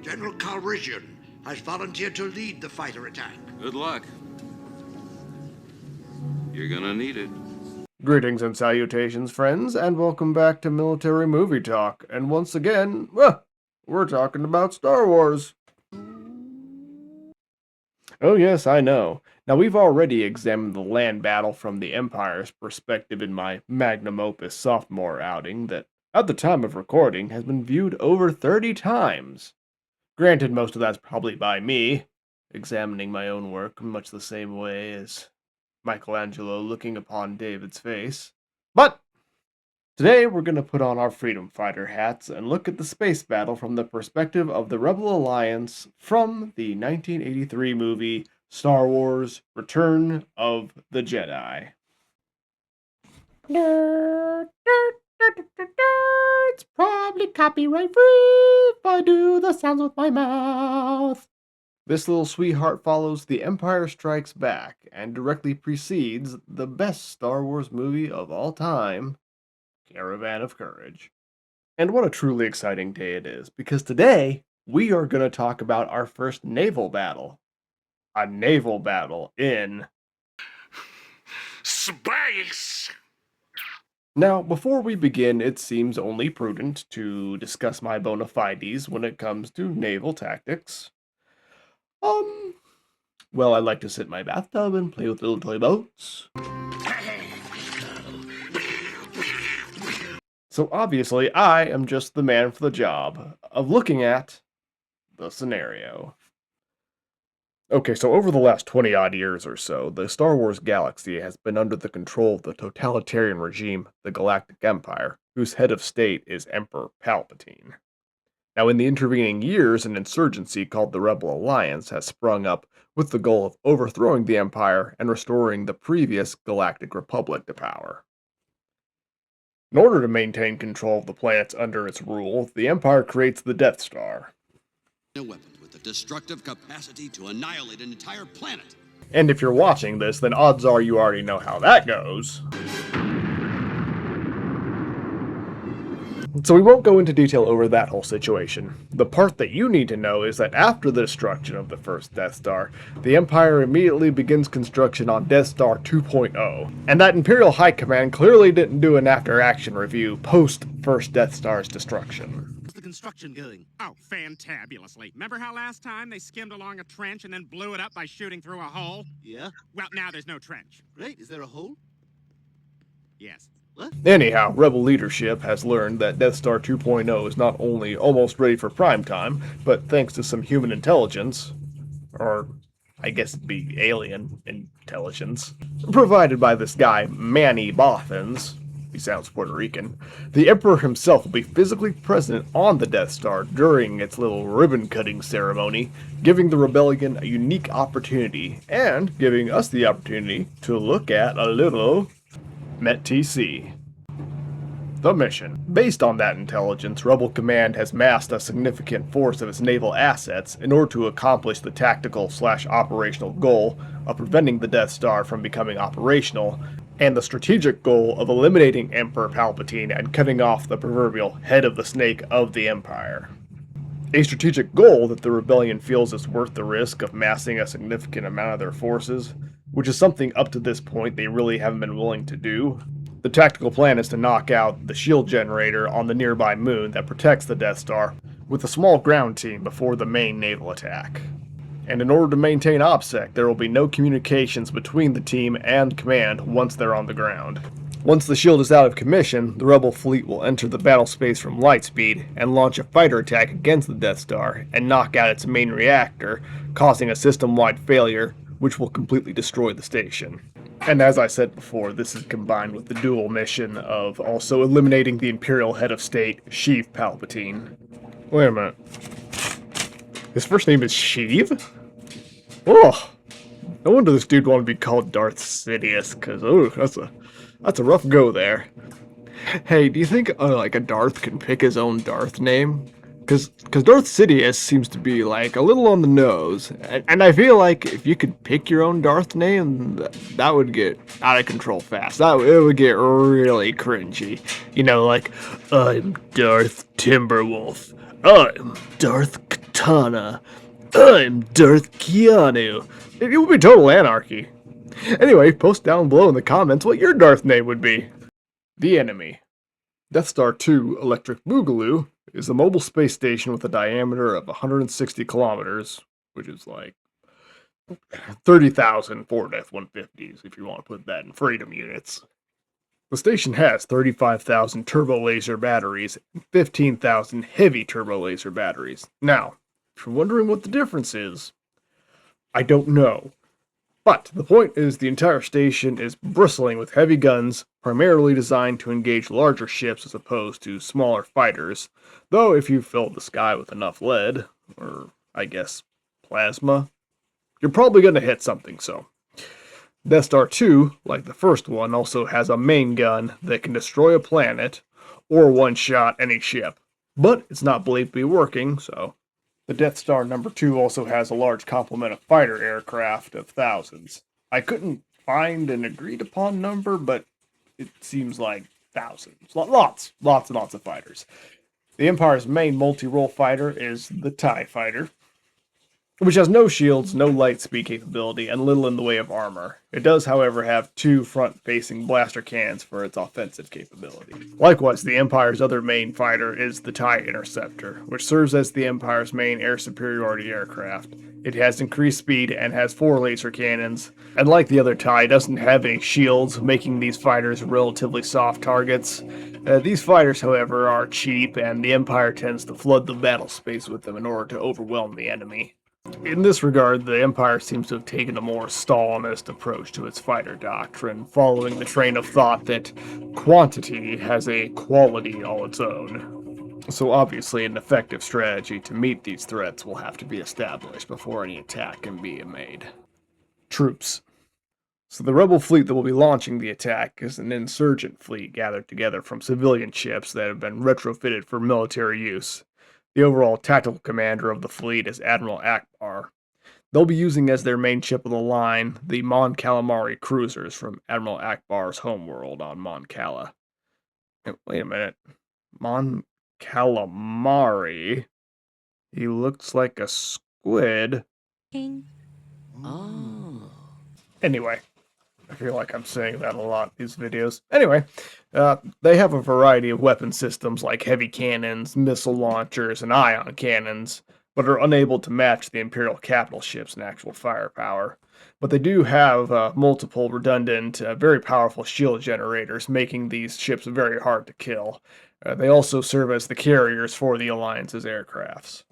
General Calrissian has volunteered to lead the fighter attack. Good luck. You're gonna need it. Greetings and salutations, friends, and welcome back to Military Movie Talk. And once again, we're talking about Star Wars. Oh yes, I know. Now we've already examined the land battle from the Empire's perspective in my magnum opus sophomore outing that, at the time of recording, has been viewed over 30 times. Granted, most of that's probably by me, examining my own work much the same way as Michelangelo looking upon David's face. But today we're going to put on our freedom fighter hats and look at the space battle from the perspective of the Rebel Alliance from the 1983 movie Star Wars: Return of the Jedi. It's probably copyright free if I do the sounds with my mouth. This little sweetheart follows The Empire Strikes Back and directly precedes the best Star Wars movie of all time, Caravan of Courage. And what a truly exciting day it is, because today we are going to talk about our first naval battle. A naval battle in Space! Now, before we begin, it seems only prudent to discuss my bona fides when it comes to naval tactics. Well, I like to sit in my bathtub and play with little toy boats. So obviously, I am just the man for the job of looking at the scenario. Okay, so over the last 20-odd years or so, the Star Wars galaxy has been under the control of the totalitarian regime, the Galactic Empire, whose head of state is Emperor Palpatine. Now, in the intervening years, an insurgency called the Rebel Alliance has sprung up with the goal of overthrowing the Empire and restoring the previous Galactic Republic to power. In order to maintain control of the planets under its rule, the Empire creates the Death Star. A weapon with the destructive capacity to annihilate an entire planet. And if you're watching this, then odds are you already know how that goes. So we won't go into detail over that whole situation. The part that you need to know is that after the destruction of the first Death Star, the Empire immediately begins construction on Death Star 2.0. And that Imperial High Command clearly didn't do an after-action review post-first Death Star's destruction. How's the construction going? Oh, fantabulously. Remember how last time they skimmed along a trench and then blew it up by shooting through a hole? Yeah? Well, now there's no trench. Great. Is there a hole? Yes. What? Anyhow, Rebel leadership has learned that Death Star 2.0 is not only almost ready for prime time, but thanks to some human intelligence, or I guess it'd be alien intelligence, provided by this guy, Manny Bothans. He sounds Puerto Rican. The Emperor himself will be physically present on the Death Star during its little ribbon-cutting ceremony, giving the rebellion a unique opportunity, and giving us the opportunity to look at a little MET-TC. The mission. Based on that intelligence, Rebel Command has massed a significant force of its naval assets in order to accomplish the tactical/operational goal of preventing the Death Star from becoming operational, and the strategic goal of eliminating Emperor Palpatine and cutting off the proverbial head of the snake of the Empire. A strategic goal that the rebellion feels is worth the risk of massing a significant amount of their forces, which is something up to this point they really haven't been willing to do. The tactical plan is to knock out the shield generator on the nearby moon that protects the Death Star with a small ground team before the main naval attack. And in order to maintain OPSEC, there will be no communications between the team and command once they're on the ground. Once the shield is out of commission, the Rebel fleet will enter the battle space from lightspeed and launch a fighter attack against the Death Star and knock out its main reactor, causing a system-wide failure which will completely destroy the station. And as I said before, this is combined with the dual mission of also eliminating the Imperial Head of State, Sheev Palpatine. Wait a minute. His first name is Sheev? Oh, no wonder this dude wanted to be called Darth Sidious, because, that's a rough go there. Hey, do you think, a Darth can pick his own Darth name? Because Darth Sidious seems to be, a little on the nose. And I feel like if you could pick your own Darth name, that would get out of control fast. It would get really cringy. I'm Darth Timberwolf. I'm Darth Cortana. I'm Darth Keanu. It would be total anarchy. Anyway, post down below in the comments what your Darth name would be. The enemy. Death Star 2 Electric Boogaloo is a mobile space station with a diameter of 160 kilometers, which is like 30,000 Ford F-150s if you want to put that in freedom units. The station has 35,000 turbo laser batteries and 15,000 heavy turbo laser batteries. Now, if you're wondering what the difference is, I don't know. But the point is the entire station is bristling with heavy guns, primarily designed to engage larger ships as opposed to smaller fighters, though if you filled the sky with enough lead, or I guess plasma, you're probably going to hit something, so. Death Star 2, like the first one, also has a main gun that can destroy a planet, or one-shot any ship. But it's not believed to be working, so. The Death Star number 2 also has a large complement of fighter aircraft of thousands. I couldn't find an agreed upon number, but it seems like thousands. Lots and lots of fighters. The Empire's main multi-role fighter is the TIE Fighter, which has no shields, no light speed capability, and little in the way of armor. It does, however, have 2 front-facing blaster cannons for its offensive capability. Likewise, the Empire's other main fighter is the TIE Interceptor, which serves as the Empire's main air superiority aircraft. It has increased speed and has 4 laser cannons, and like the other TIE, doesn't have any shields, making these fighters relatively soft targets. These fighters, however, are cheap, and the Empire tends to flood the battle space with them in order to overwhelm the enemy. In this regard, the Empire seems to have taken a more Stalinist approach to its fighter doctrine, following the train of thought that quantity has a quality all its own. So obviously an effective strategy to meet these threats will have to be established before any attack can be made. Troops. So the rebel fleet that will be launching the attack is an insurgent fleet gathered together from civilian ships that have been retrofitted for military use. The overall tactical commander of the fleet is Admiral Akbar. They'll be using as their main ship of the line the Mon Calamari cruisers from Admiral Akbar's homeworld on Mon Cala. Wait a minute. Mon Calamari? He looks like a squid. King. Oh. Anyway, I feel like I'm saying that a lot in these videos. Anyway, they have a variety of weapon systems like heavy cannons, missile launchers, and ion cannons, but are unable to match the Imperial capital ships in actual firepower. But they do have multiple redundant, very powerful shield generators, making these ships very hard to kill. They also serve as the carriers for the Alliance's aircrafts.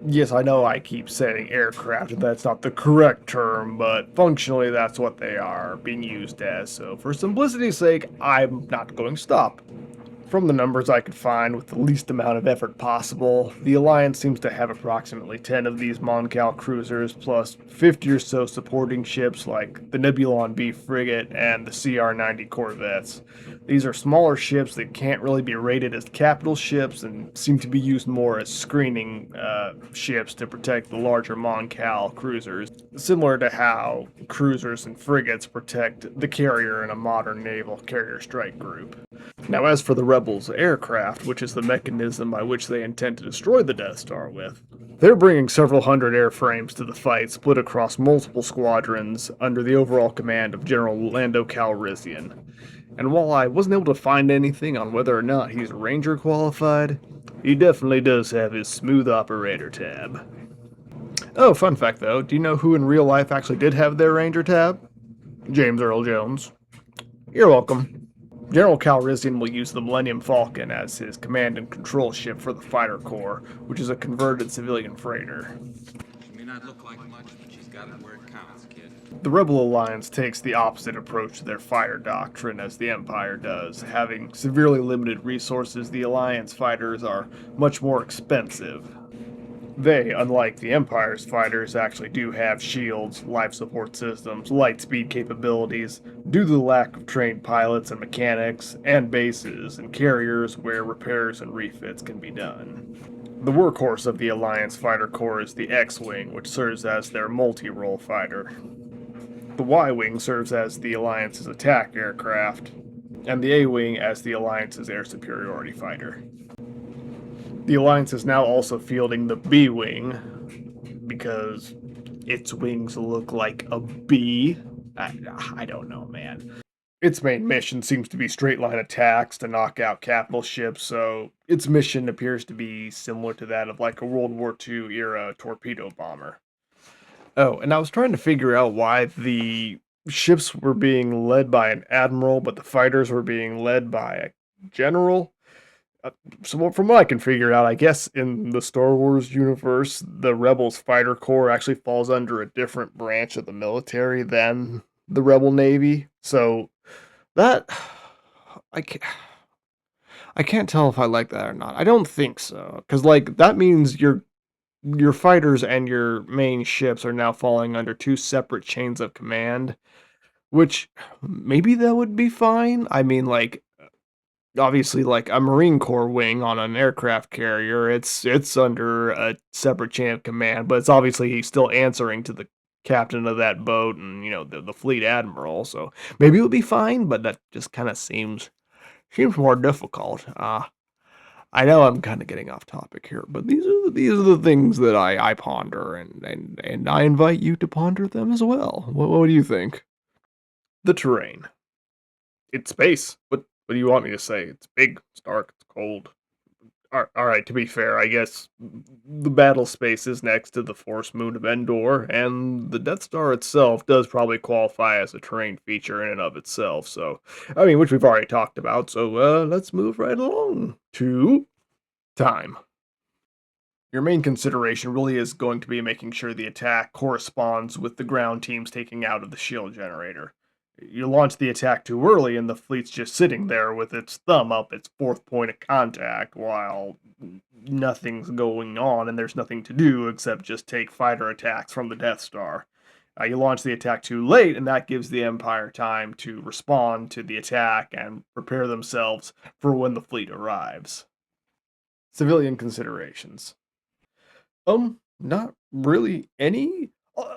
Yes, I know I keep saying aircraft, and that's not the correct term, but functionally that's what they are being used as, so for simplicity's sake, I'm not going to stop. From the numbers I could find with the least amount of effort possible, the Alliance seems to have approximately 10 of these Mon Cal cruisers, plus 50 or so supporting ships like the Nebulon B frigate and the CR-90 corvettes. These are smaller ships that can't really be rated as capital ships and seem to be used more as screening ships to protect the larger Mon Cal cruisers, similar to how cruisers and frigates protect the carrier in a modern naval carrier strike group. Now, as for the Rebels' aircraft, which is the mechanism by which they intend to destroy the Death Star with, they're bringing several hundred airframes to the fight, split across multiple squadrons under the overall command of General Lando Calrissian. And while I wasn't able to find anything on whether or not he's Ranger qualified, he definitely does have his smooth operator tab. Oh, fun fact though, do you know who in real life actually did have their Ranger tab? James Earl Jones. You're welcome. General Calrissian will use the Millennium Falcon as his command and control ship for the Fighter Corps, which is a converted civilian freighter. She may not look like much, but she's got it where it counts, kid. The Rebel Alliance takes the opposite approach to their fighter doctrine as the Empire does. Having severely limited resources, the Alliance fighters are much more expensive. They, unlike the Empire's fighters, actually do have shields, life support systems, light speed capabilities, due to the lack of trained pilots and mechanics, and bases and carriers where repairs and refits can be done. The workhorse of the Alliance Fighter Corps is the X-Wing, which serves as their multi-role fighter. The Y-Wing serves as the Alliance's attack aircraft, and the A-Wing as the Alliance's air superiority fighter. The Alliance is now also fielding the B-Wing, because its wings look like a bee. I don't know, man. Its main mission seems to be straight line attacks to knock out capital ships, so its mission appears to be similar to that of like a World War II era torpedo bomber. Oh, and I was trying to figure out why the ships were being led by an admiral, but the fighters were being led by a general. So from what I can figure out, I guess in the Star Wars universe, the Rebels fighter corps actually falls under a different branch of the military than the Rebel Navy. So that I can't, I can't tell if I like that or not. I don't think so, because like that means your fighters and your main ships are now falling under two separate chains of command, which maybe that would be fine. I mean, like obviously like a Marine Corps wing on an aircraft carrier, it's under a separate chain of command, but it's obviously he's still answering to the captain of that boat and the fleet admiral. So maybe it would be fine, but that just kind of seems more difficult. I know I'm kind of getting off topic here, but these are the things that I ponder, and I invite you to ponder them as well. What do you think? The terrain. It's space. What do you want me to say? It's big, it's dark, it's cold. All right, to be fair, I guess the battle space is next to the force moon of Endor, and the Death Star itself does probably qualify as a terrain feature in and of itself. So, I mean, which we've already talked about. So, let's move right along to time. Your main consideration really is going to be making sure the attack corresponds with the ground teams taking out of the shield generator. You launch the attack too early, and the fleet's just sitting there with its thumb up its fourth point of contact while nothing's going on and there's nothing to do except just take fighter attacks from the Death Star. You launch the attack too late, and that gives the Empire time to respond to the attack and prepare themselves for when the fleet arrives. Civilian considerations. Not really any.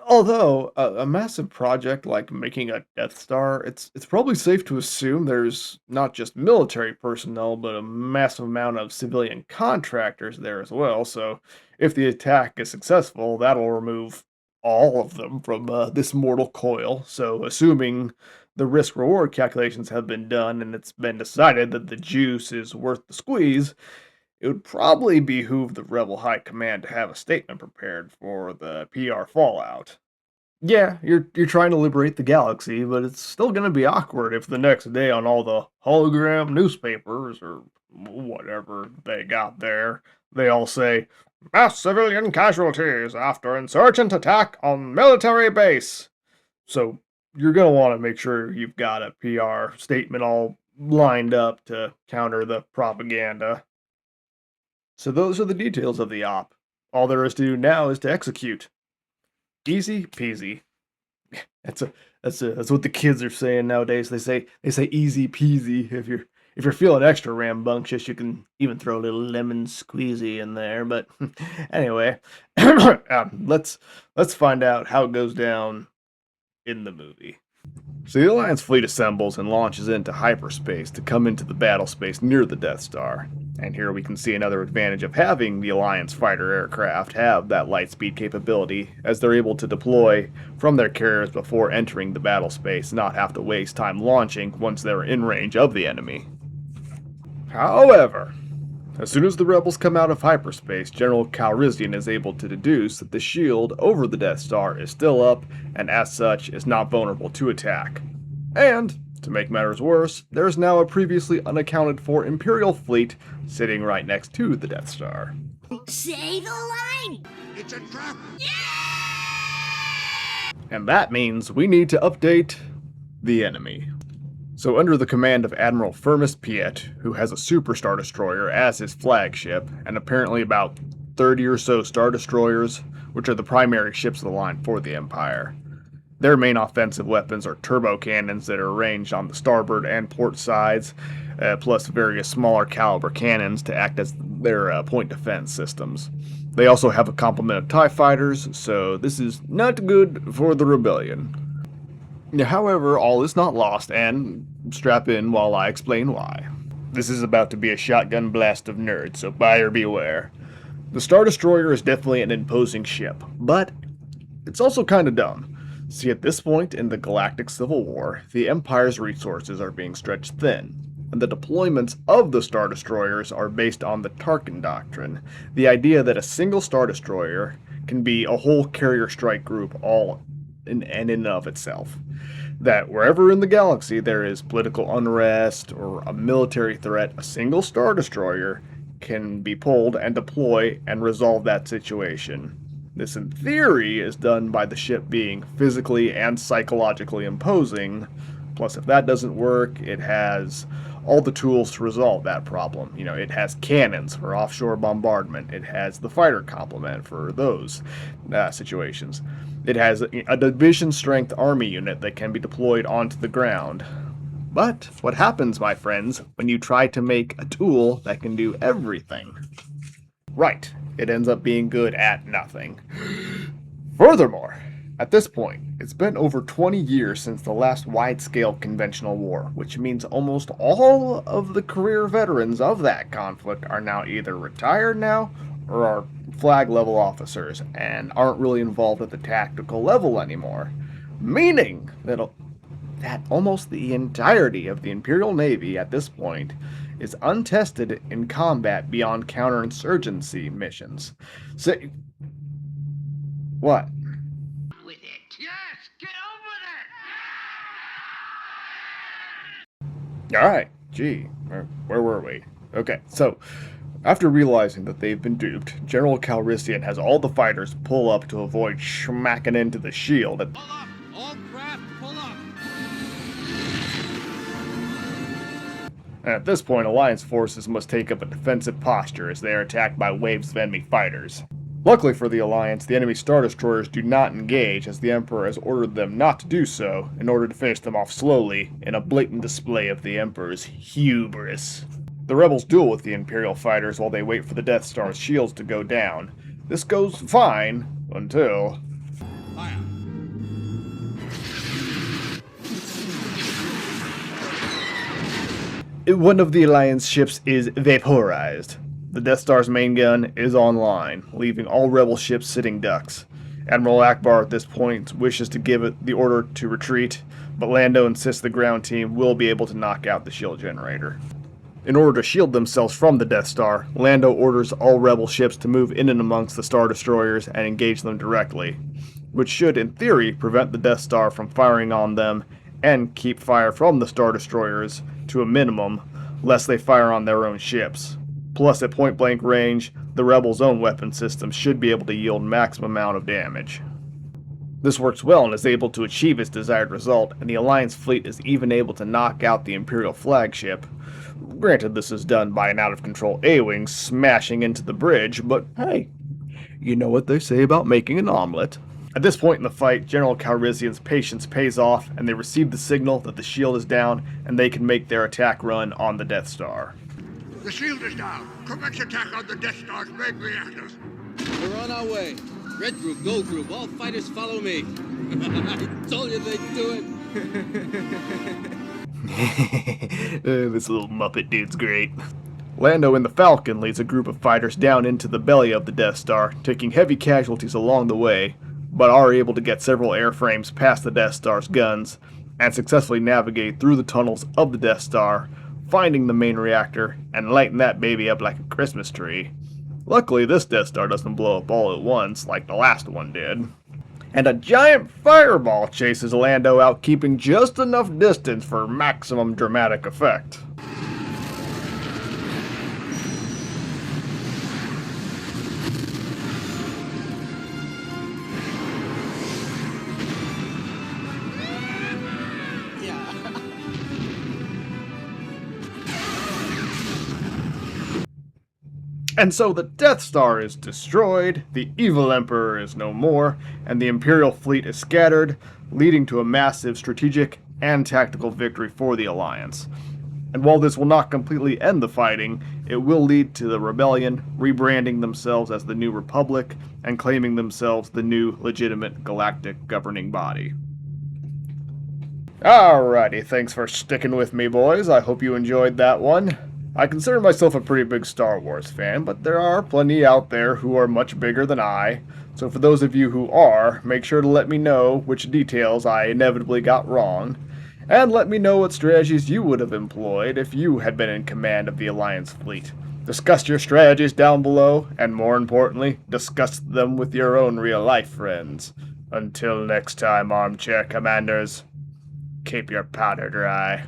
Although a massive project like making a Death Star, it's probably safe to assume there's not just military personnel, but a massive amount of civilian contractors there as well. So if the attack is successful, that'll remove all of them from this mortal coil. So assuming the risk reward calculations have been done and it's been decided that the juice is worth the squeeze, it would probably behoove the Rebel High Command to have a statement prepared for the PR fallout. Yeah, you're trying to liberate the galaxy, but it's still going to be awkward if the next day on all the hologram newspapers or whatever they got there, they all say, "Mass civilian casualties after insurgent attack on military base." So you're going to want to make sure you've got a PR statement all lined up to counter the propaganda. So those are the details of the op. All there is to do now is to execute. Easy peasy. That's what the kids are saying nowadays. They say easy peasy. If you're feeling extra rambunctious, you can even throw a little lemon squeezy in there. But anyway, let's find out how it goes down in the movie. So the Alliance fleet assembles and launches into hyperspace to come into the battle space near the Death Star. And here we can see another advantage of having the Alliance fighter aircraft have that light speed capability, as they're able to deploy from their carriers before entering the battle space and not have to waste time launching once they're in range of the enemy. However, as soon as the rebels come out of hyperspace, General Calrissian is able to deduce that the shield over the Death Star is still up, and as such is not vulnerable to attack. And, to make matters worse, there is now a previously unaccounted for Imperial fleet sitting right next to the Death Star. Say the line! It's a trap! And that means we need to update the enemy. So under the command of Admiral Firmus Piet, who has a Super Star Destroyer as his flagship, and apparently about 30 or so Star Destroyers, which are the primary ships of the line for the Empire. Their main offensive weapons are turbo cannons that are arranged on the starboard and port sides, plus various smaller caliber cannons to act as their point defense systems. They also have a complement of TIE fighters, so this is not good for the rebellion. However, all is not lost, and strap in while I explain why. This is about to be a shotgun blast of nerds, so buyer beware. The Star Destroyer is definitely an imposing ship, but it's also kind of dumb. See, at this point in the Galactic Civil War, the Empire's resources are being stretched thin, and the deployments of the Star Destroyers are based on the Tarkin doctrine, the idea that a single Star Destroyer can be a whole carrier strike group all in and of itself. That wherever in the galaxy there is political unrest or a military threat, a single Star Destroyer can be pulled and deploy and resolve that situation. This, in theory, is done by the ship being physically and psychologically imposing. Plus, if that doesn't work, it has all the tools to resolve that problem. You know, it has cannons for offshore bombardment. It has the fighter complement for those situations. It has a division-strength army unit that can be deployed onto the ground. But what happens, my friends, when you try to make a tool that can do everything? Right, it ends up being good at nothing. Furthermore, at this point, it's been over 20 years since the last wide-scale conventional war, which means almost all of the career veterans of that conflict are now either retired now or are flag-level officers and aren't really involved at the tactical level anymore. Meaning that almost the entirety of the Imperial Navy at this point is untested in combat beyond counterinsurgency missions. So, what? With it. Yes, get over Alright, gee, where were we? Okay, so, after realizing that they've been duped, General Calrissian has all the fighters pull up to avoid smacking into the shield. Pull up! All craft, pull up! And at this point, Alliance forces must take up a defensive posture as they are attacked by waves of enemy fighters. Luckily for the Alliance, the enemy Star Destroyers do not engage, as the Emperor has ordered them not to do so, in order to finish them off slowly, in a blatant display of the Emperor's hubris. The rebels duel with the Imperial fighters while they wait for the Death Star's shields to go down. This goes fine, until... Fire! One of the Alliance ships is vaporized. The Death Star's main gun is online, leaving all rebel ships sitting ducks. Admiral Akbar at this point wishes to give it the order to retreat, but Lando insists the ground team will be able to knock out the shield generator. In order to shield themselves from the Death Star, Lando orders all rebel ships to move in and amongst the Star Destroyers and engage them directly, which should, in theory, prevent the Death Star from firing on them and keep fire from the Star Destroyers to a minimum, lest they fire on their own ships. Plus, at point-blank range, the rebels' own weapon system should be able to yield maximum amount of damage. This works well and is able to achieve its desired result, and the Alliance fleet is even able to knock out the Imperial flagship. Granted, this is done by an out-of-control A-Wing smashing into the bridge, but hey, you know what they say about making an omelet. At this point in the fight, General Calrissian's patience pays off, and they receive the signal that the shield is down, and they can make their attack run on the Death Star. The shield is down. Commence attack on the Death Star's main reactors. We're on our way. Red group, gold group, all fighters follow me. I told you they'd do it. This little Muppet dude's great. Lando in the Falcon leads a group of fighters down into the belly of the Death Star, taking heavy casualties along the way, but are able to get several airframes past the Death Star's guns, and successfully navigate through the tunnels of the Death Star, finding the main reactor, and lighting that baby up like a Christmas tree. Luckily, this Death Star doesn't blow up all at once, like the last one did. And a giant fireball chases Lando out, keeping just enough distance for maximum dramatic effect. And so the Death Star is destroyed, the evil Emperor is no more, and the Imperial fleet is scattered, leading to a massive strategic and tactical victory for the Alliance. And while this will not completely end the fighting, it will lead to the rebellion rebranding themselves as the New Republic and claiming themselves the new legitimate galactic governing body. Alrighty, thanks for sticking with me, boys. I hope you enjoyed that one. I consider myself a pretty big Star Wars fan, but there are plenty out there who are much bigger than I. So for those of you who are, make sure to let me know which details I inevitably got wrong, and let me know what strategies you would have employed if you had been in command of the Alliance fleet. Discuss your strategies down below, and more importantly, discuss them with your own real-life friends. Until next time, armchair commanders, keep your powder dry.